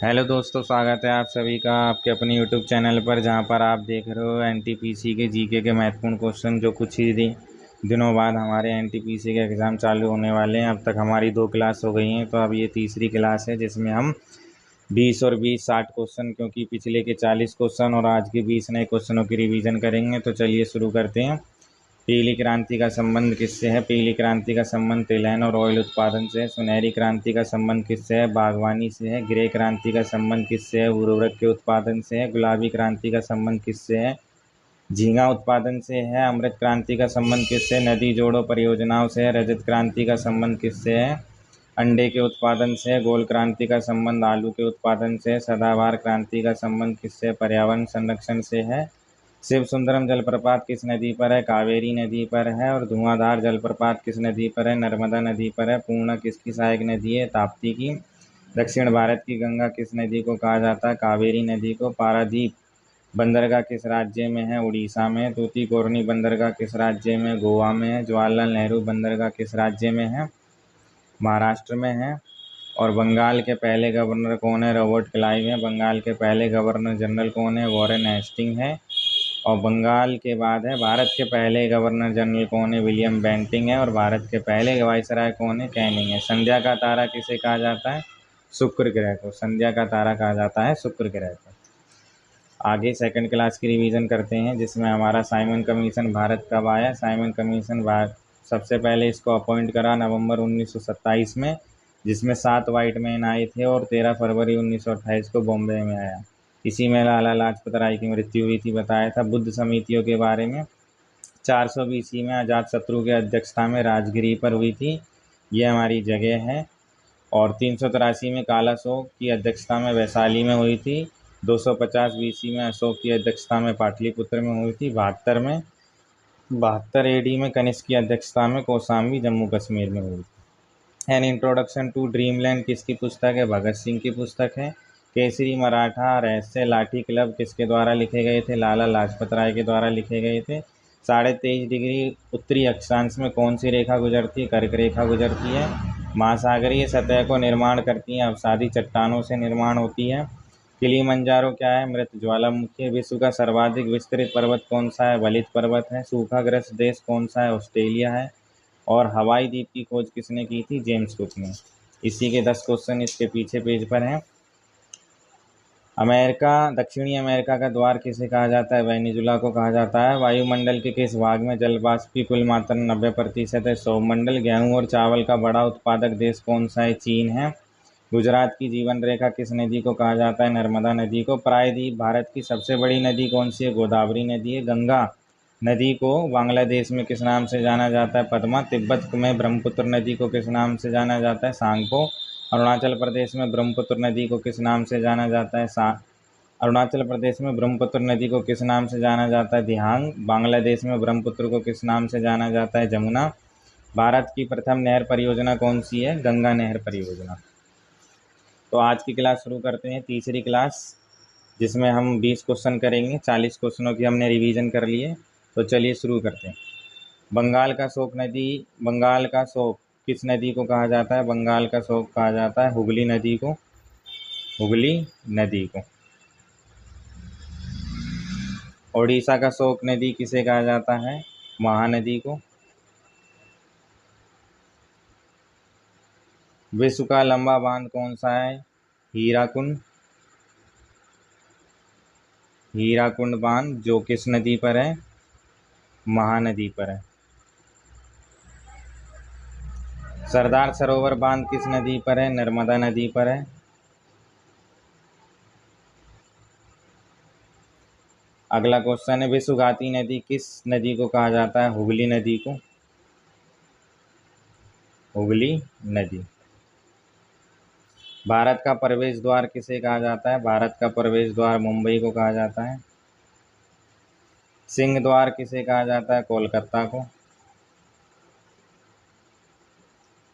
Hello दोस्तों, स्वागत है आप सभी का आपके अपने यूट्यूब चैनल पर, जहां पर आप देख रहे हो एनटीपीसी के जीके के महत्वपूर्ण क्वेश्चन जो कुछ ही दिनों बाद हमारे एनटीपीसी के एग्ज़ाम चालू होने वाले हैं। अब तक हमारी 2 क्लास हो गई हैं, तो अब ये तीसरी क्लास है जिसमें हम 20 और 20 60 क्वेश्चन, क्योंकि पिछले के 40 क्वेश्चन और आज के 20 नए क्वेश्चनों की रिवीजन करेंगे। तो चलिए शुरू करते हैं। पीली क्रांति का संबंध किससे है? पीली क्रांति का संबंध तिलहन और ऑयल उत्पादन से है। सुनहरी क्रांति का संबंध किससे है? बागवानी से है। ग्रे क्रांति का संबंध किससे है? उर्वरक के उत्पादन से है। गुलाबी क्रांति का संबंध किससे है? झींगा उत्पादन से है। अमृत क्रांति का संबंध किससे? नदी जोड़ो परियोजनाओं से है। रजत क्रांति का संबंध किससे है? अंडे के उत्पादन से है। गोल क्रांति का संबंध आलू के उत्पादन से है। सदाबहार क्रांति का संबंध किससे? पर्यावरण संरक्षण से है। शिव सुंदरम जलप्रपात किस नदी पर है? कावेरी नदी पर है। और धुआंधार जलप्रपात किस नदी पर है? नर्मदा नदी पर है। पूर्णा किसकी सहायक नदी है? ताप्ती की। दक्षिण भारत की गंगा किस नदी को कहा जाता है? कावेरी नदी को। पारादीप बंदरगाह किस राज्य में है? उड़ीसा में। तूतीकोरनी बंदरगाह किस राज्य में? गोवा में है। जवाहरलाल नेहरू बंदरगाह किस राज्य में है? महाराष्ट्र में है। और बंगाल के पहले गवर्नर कौन है? रॉबर्ट क्लाइव है। बंगाल के पहले गवर्नर जनरल कौन है? वॉरेन हेस्टिंग है। और बंगाल के बाद है भारत के पहले गवर्नर जनरल कौन है? विलियम बेंटिंग है। और भारत के पहले वाइसराय कौन है? कैनिंग है। संध्या का तारा किसे कहा जाता है? शुक्र ग्रह को। संध्या का तारा कहा जाता है शुक्र ग्रह को। आगे सेकंड क्लास की रिवीजन करते हैं, जिसमें हमारा साइमन कमीशन भारत कब आया? साइमन कमीशन भारत सबसे पहले इसको अपॉइंट करा नवंबर 1927 में, जिसमें 7 वाइट मैन आए थे, और 13 फरवरी 1928 को बॉम्बे में आया। इसी में लाला लाजपत राय की मृत्यु हुई थी, बताया था। बुद्ध समितियों के बारे में 400 BC में अजातशत्रु की अध्यक्षता में राजगिरी पर हुई थी, ये हमारी जगह है। और 383 में काला शोक की अध्यक्षता में वैशाली में हुई थी। 250 BC में अशोक की अध्यक्षता में पाटलिपुत्र में हुई थी। 72 AD में कनिष्क की अध्यक्षता में कौशाम्बी जम्मू कश्मीर में हुई थी। एन इंट्रोडक्शन टू ड्रीमलैंड किसकी पुस्तक है? भगत सिंह की पुस्तक है। केसरी मराठा रहस्य लाठी क्लब किसके द्वारा लिखे गए थे? लाला लाजपत राय के द्वारा लिखे गए थे। 23.5 डिग्री उत्तरी अक्षांश में कौन सी रेखा गुजरती है? कर्क रेखा गुजरती है। महासागरीय सतह को निर्माण करती हैं अवसादी चट्टानों से निर्माण होती है। किलिमंजारो क्या है? मृत ज्वालामुखी है। विश्व का सर्वाधिक विस्तृत पर्वत कौन सा है? बलित पर्वत है। सूखाग्रस्त देश कौन सा है? ऑस्ट्रेलिया है। और हवाई द्वीप की खोज किसने की थी? जेम्स कुक ने। इसी के 10 क्वेश्चन इसके पीछे पेज पर हैं। अमेरिका, दक्षिणी अमेरिका का द्वार किसे कहा जाता है? वेनेजुला को कहा जाता है। वायुमंडल के किस भाग में जल वाष्प की कुल मात्रा 90% है? सौरमंडल। गेहूं और चावल का बड़ा उत्पादक देश कौन सा है? चीन है। गुजरात की जीवन रेखा किस नदी को कहा जाता है? नर्मदा नदी को। प्रायद्वीप भारत की सबसे बड़ी नदी कौन सी है? गोदावरी नदी है। गंगा नदी को बांग्लादेश में किस नाम से जाना जाता है? पद्मा। तिब्बत में ब्रह्मपुत्र नदी को किस नाम से जाना जाता है? सांगपो। अरुणाचल प्रदेश में ब्रह्मपुत्र नदी को किस नाम से जाना जाता है? अरुणाचल प्रदेश में ब्रह्मपुत्र नदी को किस नाम से जाना जाता है? दिहांग। बांग्लादेश में ब्रह्मपुत्र को किस नाम से जाना जाता है? जमुना। भारत की प्रथम नहर परियोजना कौन सी है? गंगा नहर परियोजना। तो आज की क्लास शुरू करते हैं, तीसरी क्लास, जिसमें हम 20 क्वेश्चन करेंगे। 40 क्वेश्चनों की हमने रिवीजन कर लिए। तो चलिए शुरू करते हैं। बंगाल का शोक किस नदी को कहा जाता है? बंगाल का शोक कहा जाता है हुगली नदी को। हुगली नदी को। ओडिशा का शोक नदी किसे कहा जाता है? महानदी को। विश्व का लंबा बांध कौन सा है? हीराकुंड। हीराकुंड बांध, जो किस नदी पर है? महानदी पर है। सरदार सरोवर बांध किस नदी पर है? नर्मदा नदी पर है। अगला क्वेश्चन है, विश्वघाती नदी किस नदी को कहा जाता है? हुगली नदी को। हुगली नदी। भारत का प्रवेश द्वार किसे कहा जाता है? भारत का प्रवेश द्वार मुंबई को कहा जाता है। सिंह द्वार किसे कहा जाता है? कोलकाता को।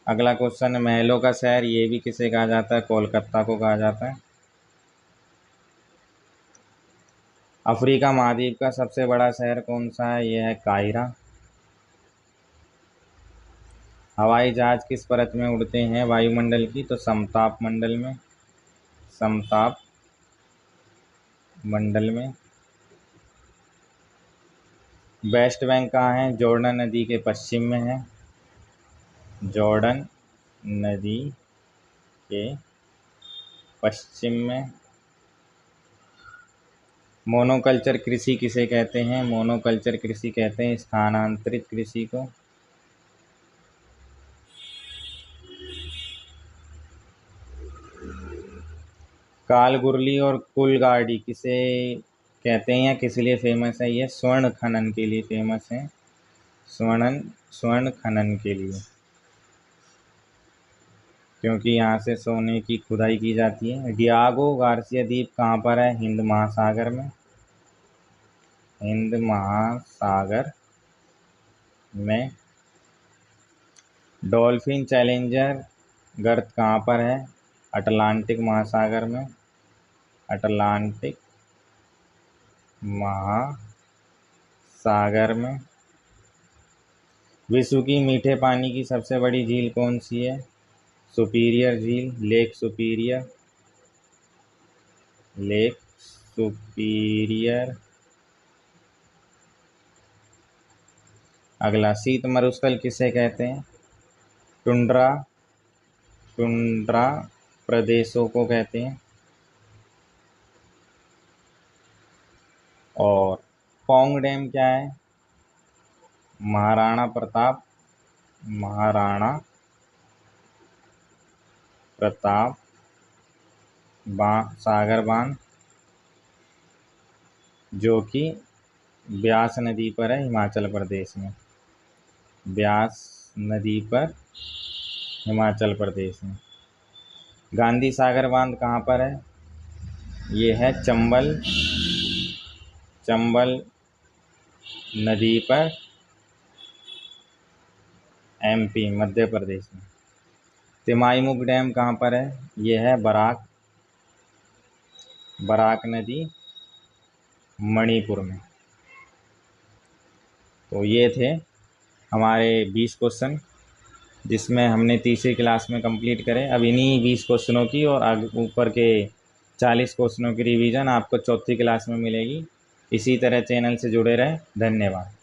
अगला क्वेश्चन है, महलों का शहर, ये भी किसे कहा जाता है? कोलकाता को कहा जाता है। अफ्रीका महाद्वीप का सबसे बड़ा शहर कौन सा है? यह है काहिरा। हवाई जहाज किस परत में उड़ते हैं वायुमंडल की? तो समताप मंडल में। समताप मंडल में। वेस्ट बैंक कहाँ है? जॉर्डन नदी के पश्चिम में है, जॉर्डन नदी के पश्चिम में। मोनोकल्चर कृषि किसे कहते हैं? मोनोकल्चर कृषि कहते हैं स्थानांतरित कृषि को। कालगुरली और कुलगाड़ी किसे कहते हैं या किस लिए फेमस है? ये स्वर्ण खनन के लिए फेमस है, स्वर्ण खनन के लिए, क्योंकि यहाँ से सोने की खुदाई की जाती है। डियागो गार्सिया द्वीप कहाँ पर है? हिंद महासागर में, हिंद महासागर में। डॉल्फिन चैलेंजर गर्त कहाँ पर है? अटलांटिक महासागर में, अटलांटिक महासागर में। विश्व की मीठे पानी की सबसे बड़ी झील कौन सी है? सुपीरियर झील, लेक सुपीरियर, लेक सुपीरियर। अगला, शीत मरुस्थल किसे कहते हैं? टुंड्रा, टुंड्रा प्रदेशों को कहते हैं। और पौंग डैम क्या है? महाराणा प्रताप, महाराणा प्रताप सागर बांध, जो कि ब्यास नदी पर है, हिमाचल प्रदेश में, ब्यास नदी पर, हिमाचल प्रदेश में। गांधी सागर बांध कहाँ पर है? ये है चंबल, चंबल नदी पर, एमपी, मध्य प्रदेश में। तिमाईमुख डैम कहाँ पर है? ये है बराक, बराक नदी, मणिपुर में। तो ये थे हमारे 20 क्वेश्चन, जिसमें हमने तीसरी क्लास में कंप्लीट करे। अब इन्हीं 20 क्वेश्चनों की और आगे ऊपर के 40 क्वेश्चनों की रिवीजन आपको चौथी क्लास में मिलेगी। इसी तरह चैनल से जुड़े रहें। धन्यवाद।